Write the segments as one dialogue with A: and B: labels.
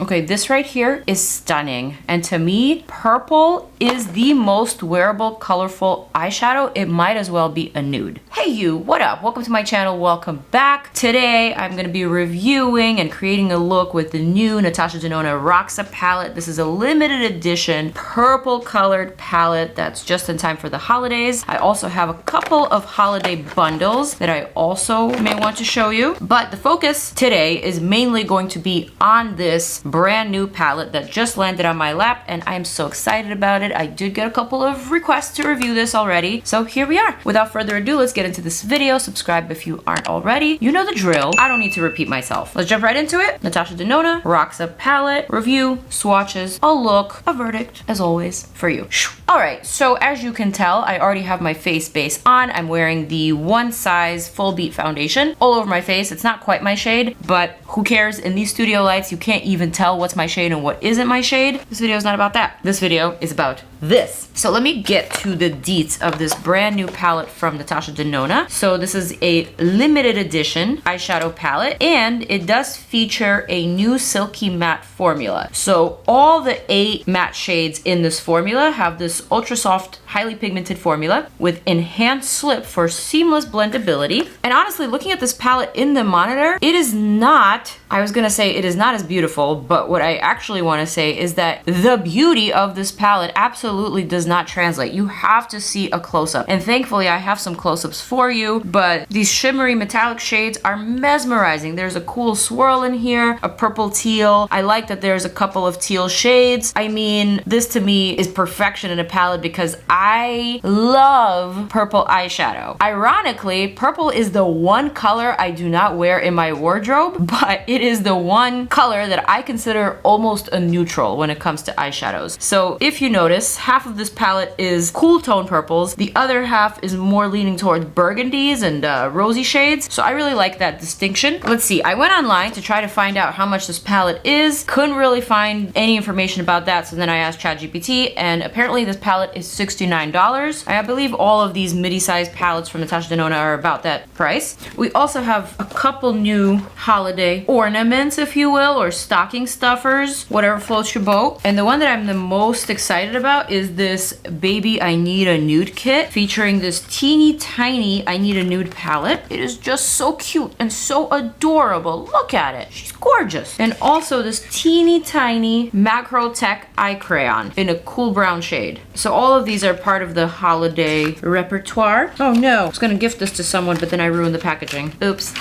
A: Okay, this right here is stunning. And to me, purple is the most wearable, colorful eyeshadow. It might as well be a nude. Hey you, what up? Welcome to my channel, welcome back. Today, I'm gonna be reviewing and creating a look with the new NATASHA DENONA ROXA palette. This is a limited edition purple colored palette that's just in time for the holidays. I also have a couple of holiday bundles that I also may want to show you. But the focus today is mainly going to be on this brand new palette that just landed on my lap, and I'm so excited about it. I did get a couple of requests to review this already, so here we are. Without further ado, let's get into this video. Subscribe if you aren't already. You know the drill. I don't need to repeat myself. Let's jump right into it. NATASHA DENONA ROXA palette review, swatches, a look, a verdict, as always, for you. Alright, so as you can tell, I already have my face base on. I'm wearing the one size full beat foundation all over my face. It's not quite my shade, but who cares? In these studio lights, you can't even tell what's my shade and what isn't my shade. This video is not about that. This video is about this. So let me get to the deets of this brand new palette from NATASHA DENONA. So this is a limited edition eyeshadow palette, and it does feature a new silky matte formula. So all the 8 matte shades in this formula have this ultra soft, highly pigmented formula with enhanced slip for seamless blendability. And honestly, looking at this palette in the monitor, it is not, I was gonna say it is not as beautiful, but what I actually wanna say is that the beauty of this palette absolutely does not translate. You have to see a close-up. And thankfully I have some close-ups for you, but these shimmery metallic shades are mesmerizing. There's a cool swirl in here, a purple teal. I like that there's a couple of teal shades. I mean, this to me is perfection in a palette because I love purple eyeshadow. Ironically, purple is the one color I do not wear in my wardrobe, but it is the one color that I consider almost a neutral when it comes to eyeshadows. So if you notice, half of this palette is cool tone purples, the other half is more leaning towards burgundies and rosy shades. So I really like that distinction. Let's see, I went online to try to find out how much this palette is. Couldn't really find any information about that, so then I asked ChatGPT, and apparently this palette is $69. I believe all of these midi-sized palettes from NATASHA DENONA are about that price. We also have a couple new holiday ornaments, if you will, or stocking stuffers, whatever floats your boat. And the one that I'm the most excited about is this Baby I Need a Nude kit featuring this teeny tiny I Need a Nude palette. It is just so cute and so adorable. Look at it. She's gorgeous. And also this teeny tiny Macro Tech eye crayon in a cool brown shade. So all of these are part of the holiday repertoire. Oh no, I was gonna gift this to someone, but then I ruined the packaging. Oops.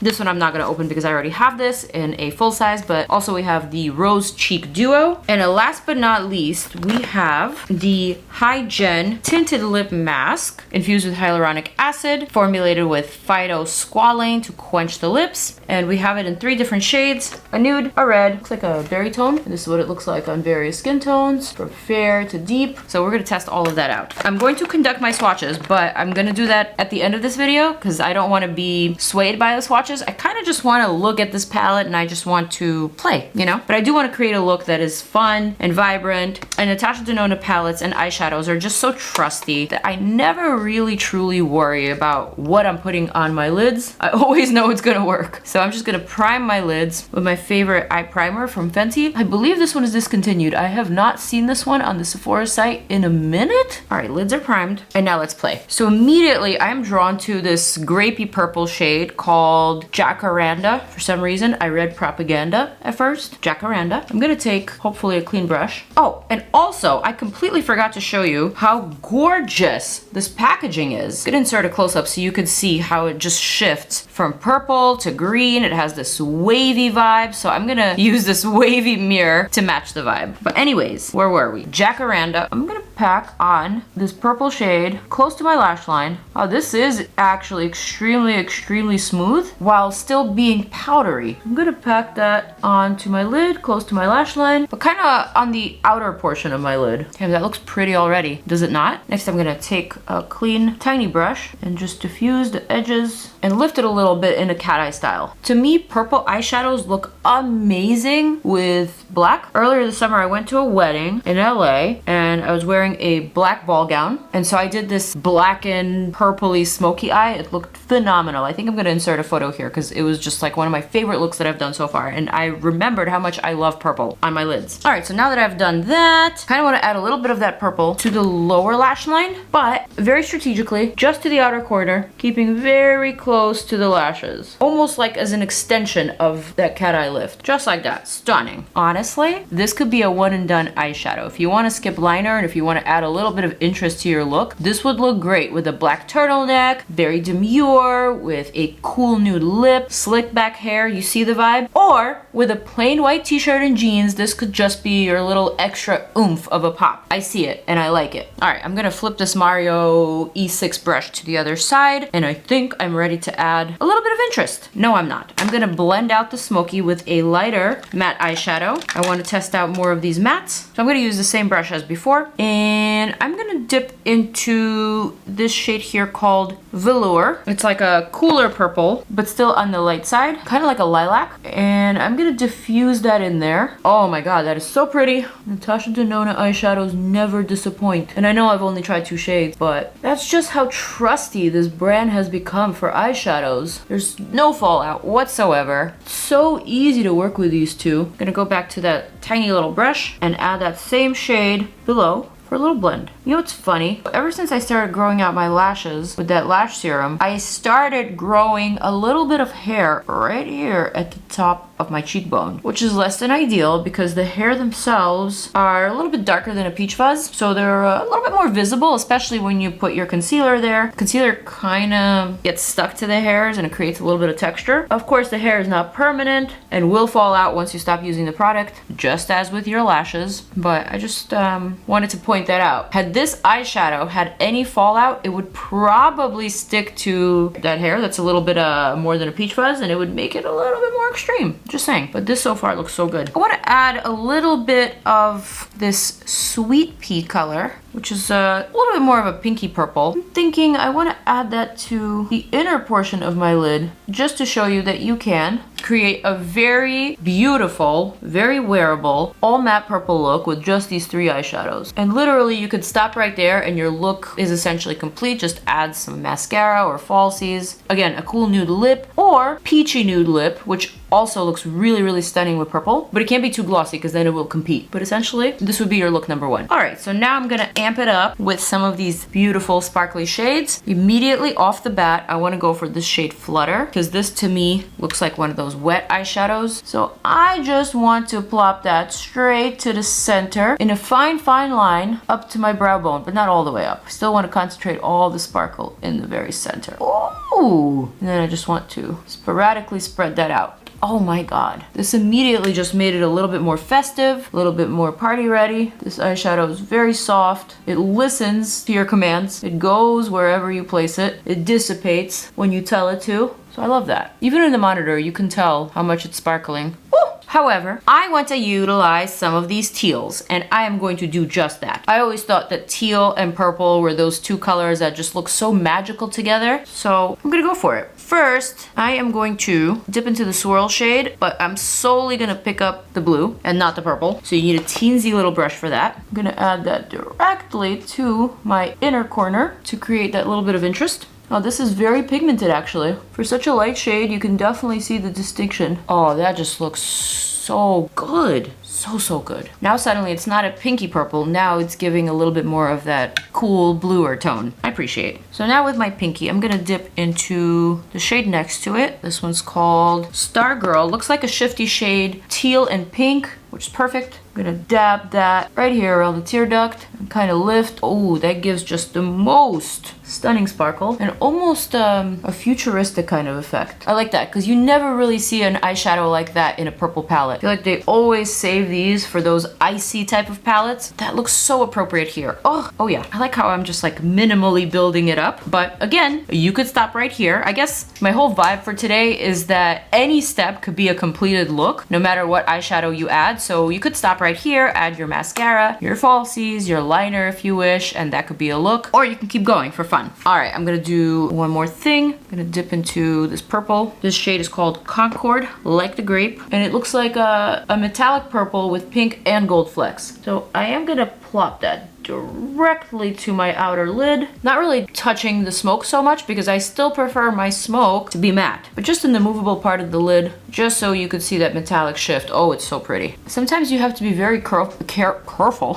A: This one I'm not gonna open because I already have this in a full size, but also we have the Rose Cheek Duo. And last but not least, we have the High Gen Tinted Lip Mask infused with hyaluronic acid, formulated with phytosqualane to quench the lips. And we have it in 3 different shades, a nude, a red, looks like a berry tone. And this is what it looks like on various skin tones, from fair to deep. So we're gonna test all of that out. I'm going to conduct my swatches, but I'm gonna do that at the end of this video because I don't wanna be swayed by the swatches. I kinda just wanna look at this palette and I just want to play, you know? But I do wanna create a look that is fun and vibrant. And NATASHA DENONA palettes and eyeshadows are just so trusty that I never really truly worry about what I'm putting on my lids. I always know it's gonna work. So I'm just gonna prime my lids with my favorite eye primer from Fenty. I believe this one is discontinued. I have not seen this one on the Sephora site in a minute. All right, lids are primed, and now let's play. So immediately I'm drawn to this grapey purple shade called Jacaranda. For some reason, I read propaganda at first. Jacaranda. I'm gonna take, hopefully, a clean brush. Oh, and also, I completely forgot to show you how gorgeous this packaging is. I'm gonna insert a close-up so you can see how it just shifts from purple to green. It has this wavy vibe, so I'm gonna use this wavy mirror to match the vibe. But anyways, where were we? Jacaranda. I'm gonna pack on this purple shade close to my lash line. Oh, this is actually extremely smooth while still being powdery. I'm gonna pack that onto my lid, close to my lash line, but kind of on the outer portion of my lid. Okay, that looks pretty already, does it not? Next, I'm gonna take a clean, tiny brush and just diffuse the edges and lift it a little bit in a cat eye style. To me, purple eyeshadows look amazing with black. Earlier this summer, I went to a wedding in LA and I was wearing wearing a black ball gown. And so I did this black and purpley smoky eye. It looked phenomenal. I think I'm gonna insert a photo here because it was just like one of my favorite looks that I've done so far. And I remembered how much I love purple on my lids. All right, so now that I've done that, kind of want to add a little bit of that purple to the lower lash line, but very strategically, just to the outer corner, keeping very close to the lashes. Almost like as an extension of that cat eye lift. Just like that. Stunning. Honestly, this could be a one and done eyeshadow. If you want to skip liner and if you want to add a little bit of interest to your look, this would look great with a black turtleneck, very demure, with a cool nude lip, slick back hair, you see the vibe? Or with a plain white t-shirt and jeans, this could just be your little extra oomph of a pop. I see it and I like it. All right, I'm gonna flip this Mario E6 brush to the other side and I think I'm ready to add a little bit of interest. No, I'm not. I'm gonna blend out the smoky with a lighter matte eyeshadow. I want to test out more of these mattes. So I'm gonna use the same brush as before and I'm gonna dip into this shade here called Velour. It's like a cooler purple, but still on the light side, kind of like a lilac. And I'm gonna diffuse that in there. Oh my god, that is so pretty. NATASHA Denona eyeshadows never disappoint. And I know I've only tried 2 shades, but that's just how trusty this brand has become for eyeshadows. There's no fallout whatsoever. So easy to work with these two. I'm gonna go back to that tiny little brush and add that same shade below for a little blend. You know what's funny? Ever since I started growing out my lashes with that lash serum, I started growing a little bit of hair right here at the top of my cheekbone, which is less than ideal because the hair themselves are a little bit darker than a peach fuzz, so they're a little bit more visible, especially when you put your concealer there. Concealer kind of gets stuck to the hairs and it creates a little bit of texture. Of course, the hair is not permanent and will fall out once you stop using the product, just as with your lashes, but I just wanted to point that out. Had this eyeshadow had any fallout, it would probably stick to that hair that's a little bit more than a peach fuzz and it would make it a little bit more extreme. Just saying. But this so far looks so good. I want to add a little bit of this sweet pea color, which is a little bit more of a pinky purple. I'm thinking I want to add that to the inner portion of my lid just to show you that you can create a very beautiful, very wearable, all matte purple look with just these 3 eyeshadows. And literally you could stop right there and your look is essentially complete. Just add some mascara or falsies. Again, a cool nude lip or peachy nude lip, which also looks really, really stunning with purple, but it can't be too glossy because then it will compete. But essentially, this would be your look number 1. All right, so now I'm gonna amp it up with some of these beautiful sparkly shades. Immediately off the bat, I wanna go for this shade Flutter because this to me looks like one of those wet eyeshadows. So I just want to plop that straight to the center in a fine, fine line up to my brow bone, but not all the way up. I still wanna concentrate all the sparkle in the very center. Ooh! And then I just want to sporadically spread that out. Oh my god. This immediately just made it a little bit more festive, a little bit more party ready. This eyeshadow is very soft. It listens to your commands. It goes wherever you place it. It dissipates when you tell it to. So I love that. Even in the monitor, you can tell how much it's sparkling. Woo! However, I want to utilize some of these teals, and I am going to do just that. I always thought that teal and purple were those 2 colors that just look so magical together, so I'm gonna go for it. First, I am going to dip into the swirl shade, but I'm solely gonna pick up the blue and not the purple, so you need a teensy little brush for that. I'm gonna add that directly to my inner corner to create that little bit of interest. Oh, this is very pigmented actually. For such a light shade, you can definitely see the distinction. Oh, that just looks so good. So good. Now suddenly it's not a pinky purple, now it's giving a little bit more of that cool bluer tone. I appreciate. So now with my pinky, I'm gonna dip into the shade next to it. This one's called Stargirl. Looks like a shifty shade, teal and pink, which is perfect. I'm gonna dab that right here around the tear duct and kind of lift. Oh, that gives just the most stunning sparkle and almost a futuristic kind of effect. I like that because you never really see an eyeshadow like that in a purple palette. I feel like they always save these for those icy type of palettes. That looks so appropriate here. Oh yeah. I like how I'm just like minimally building it up. But again, you could stop right here. I guess my whole vibe for today is that any step could be a completed look, no matter what eyeshadow you add. So you could stop right here, add your mascara, your falsies, your liner if you wish, and that could be a look. Or you can keep going for fun. All right, I'm gonna do one more thing. I'm gonna dip into this purple. This shade is called Concord, like the grape, and it looks like a metallic purple with pink and gold flecks. So I am gonna plop that directly to my outer lid. Not really touching the smoke so much because I still prefer my smoke to be matte, but just in the movable part of the lid, just so you could see that metallic shift. Oh, it's so pretty. Sometimes you have to be very careful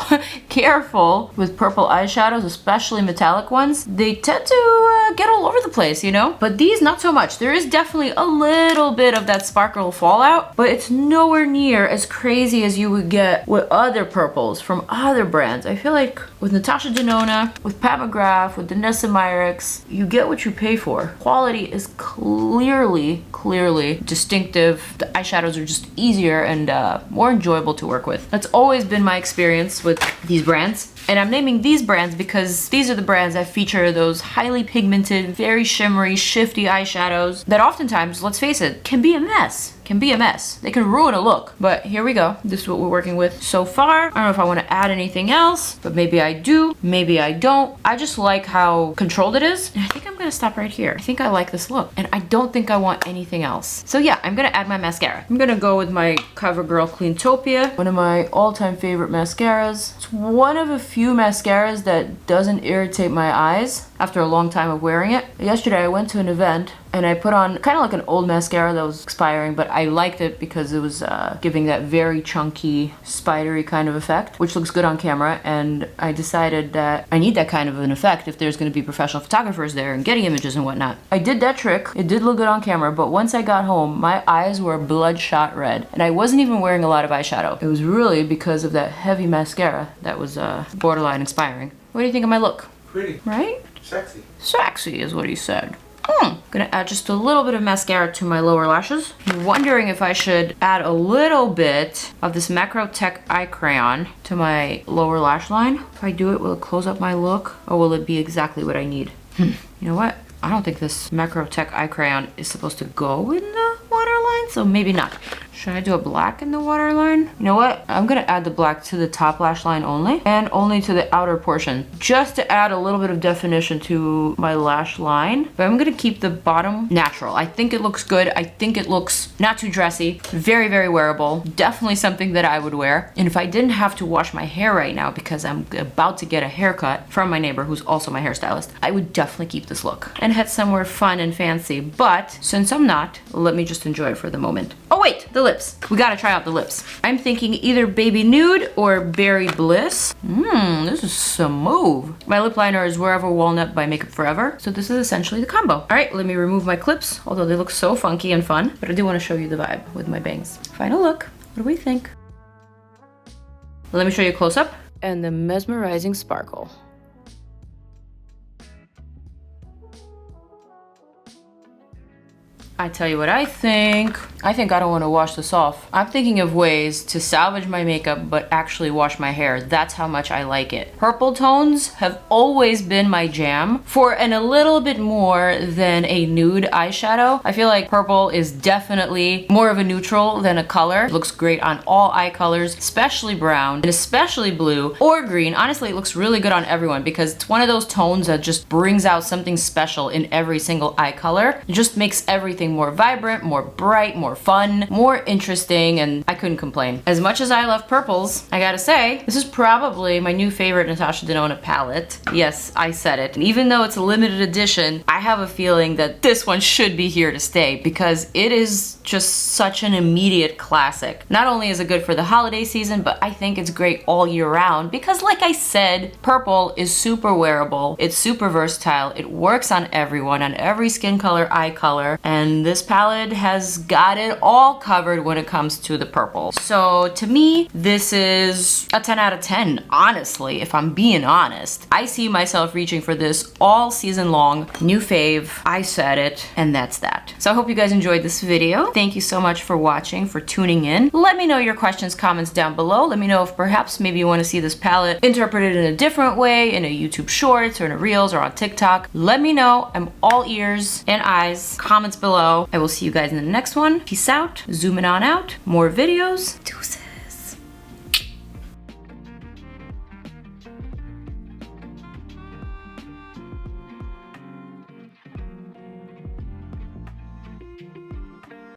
A: careful with purple eyeshadows, especially metallic ones. They tend to get all over the place, you know? But these, not so much. There is definitely a little bit of that sparkle fallout, but it's nowhere near as crazy as you would get with other purples from other brands. I feel like with Natasha Denona, with Pat McGrath, with NATASHA, you get what you pay for. Quality is clearly distinctive. The eyeshadows are just easier and more enjoyable to work with. That's always been my experience with these brands. And I'm naming these brands because these are the brands that feature those highly pigmented, very shimmery, shifty eyeshadows that oftentimes, let's face it, can be a mess. They can ruin a look. But here we go. This is what we're working with so far. I don't know if I want to add anything else, but maybe I do, maybe I don't. I just like how controlled it is. And I think I'm gonna stop right here. I think I like this look and I don't think I want anything else. So yeah, I'm gonna add my mascara. I'm gonna go with my CoverGirl Cleantopia, one of my all-time favorite mascaras. It's one of a few mascaras that doesn't irritate my eyes after a long time of wearing it. Yesterday I went to an event and I put on kind of like an old mascara that was expiring, but I liked it because it was giving that very chunky, spidery kind of effect, which looks good on camera. And I decided that I need that kind of an effect if there's going to be professional photographers there and getting images and whatnot. I did that trick. It did look good on camera, but once I got home, my eyes were bloodshot red. And I wasn't even wearing a lot of eyeshadow. It was really because of that heavy mascara that was borderline expiring. What do you think of my look?
B: Pretty.
A: Right?
B: Sexy.
A: Sexy is what he said. Gonna add just a little bit of mascara to my lower lashes. I'm wondering if I should add a little bit of this Macro Tech eye crayon to my lower lash line. If I do it, will it close up my look or will it be exactly what I need? You know what? I don't think this Macro Tech eye crayon is supposed to go in the waterline, so maybe not. Should I do a black in the waterline? You know what? I'm gonna add the black to the top lash line only, and only to the outer portion, just to add a little bit of definition to my lash line. But I'm gonna keep the bottom natural. I think it looks good. I think it looks not too dressy. Very, very wearable. Definitely something that I would wear. And if I didn't have to wash my hair right now because I'm about to get a haircut from my neighbor who's also my hairstylist, I would definitely keep this look and head somewhere fun and fancy. But since I'm not, let me just enjoy it for the moment. Oh wait, the lips. We gotta try out the lips. I'm thinking either Baby Nude or Berry Bliss. This is smooth. My lip liner is Wherever Walnut by Makeup Forever. So this is essentially the combo. All right, let me remove my clips, although they look so funky and fun. But I do want to show you the vibe with my bangs. Final look. What do we think? Let me show you a close up. And the mesmerizing sparkle. I tell you what I think. I think I don't want to wash this off. I'm thinking of ways to salvage my makeup but actually wash my hair. That's how much I like it. Purple tones have always been my jam for a little bit more than a nude eyeshadow. I feel like purple is definitely more of a neutral than a color. It looks great on all eye colors, especially brown and especially blue or green. Honestly, it looks really good on everyone because it's one of those tones that just brings out something special in every single eye color. It just makes everything more vibrant, more bright, more fun, more interesting, and I couldn't complain. As much as I love purples, I gotta say, this is probably my new favorite Natasha Denona palette. Yes, I said it. And even though it's a limited edition, I have a feeling that this one should be here to stay because it is just such an immediate classic. Not only is it good for the holiday season, but I think it's great all year round because like I said, purple is super wearable, it's super versatile, it works on everyone, on every skin color, eye color, and this palette has got it all covered when it comes to the purple. So to me, this is a 10 out of 10, honestly, if I'm being honest. I see myself reaching for this all season long. New fave, I said it, and that's that. So I hope you guys enjoyed this video. Thank you so much for watching, for tuning in. Let me know your questions, comments down below. Let me know if perhaps maybe you want to see this palette interpreted in a different way, in a YouTube Shorts or in a Reels or on TikTok. Let me know. I'm all ears and eyes. Comments below. I will see you guys in the next one. Peace out. Zooming on out. More videos. Deuces.